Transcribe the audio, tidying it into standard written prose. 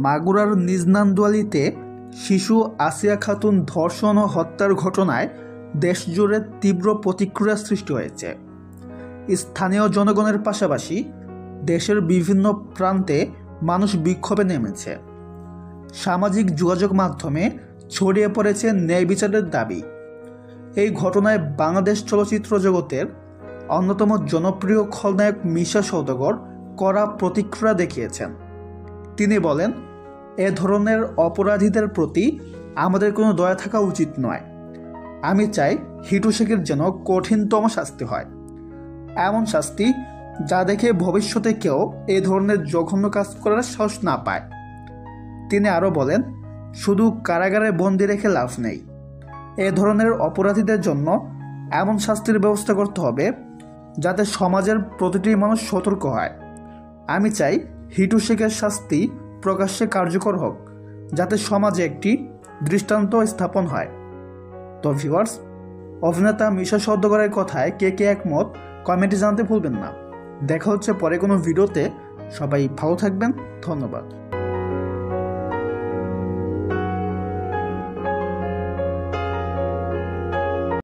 মাগুরার নিজনান্দুয়ালিতে শিশু আসিয়া খাতুন ধর্ষণ ও হত্যার ঘটনায় দেশজুড়ে তীব্র প্রতিক্রিয়া সৃষ্টি হয়েছে। স্থানীয় জনগণের পাশাপাশি দেশের বিভিন্ন প্রান্তে মানুষ বিক্ষোভে নেমেছে। সামাজিক যোগাযোগ মাধ্যমে ছড়িয়ে পড়েছে ন্যায় বিচারের দাবি। এই ঘটনায় বাংলাদেশ চলচ্চিত্র জগতের অন্যতম জনপ্রিয় খলনায়ক মিশা সওদাগর কড়া প্রতিক্রিয়া দেখিয়েছেন। তিনি বলেন, এ ধরনের অপরাধীদের প্রতি আমাদের কোনো দয়া থাকা উচিত নয়। আমি চাই হিটু শেখের যেন কঠিনতম শাস্তি হয়, এমন শাস্তি যা দেখে ভবিষ্যতে কেউ এ ধরনের জঘন্য কাজ করার সাহস না পায়। তিনি আরও বলেন, শুধু কারাগারে বন্দি রেখে লাভ নেই। এ ধরনের অপরাধীদের জন্য এমন শাস্তির ব্যবস্থা করতে হবে যাতে সমাজের প্রতিটি মানুষ সতর্ক হয়। আমি চাই হিটু শেখের শাস্তি প্রকাশ্যে কার্যকর হোক, যাতে সমাজে একটি দৃষ্টান্ত স্থাপন হয়। তো ভিউয়ার্স, অভিনেতা মিশা সওদাগরের কথায় কে কে একমত কমেন্টে জানাতে ভুলবেন না। দেখা হচ্ছে পরে কোনো ভিডিওতে। সবাই ভালো থাকবেন। ধন্যবাদ।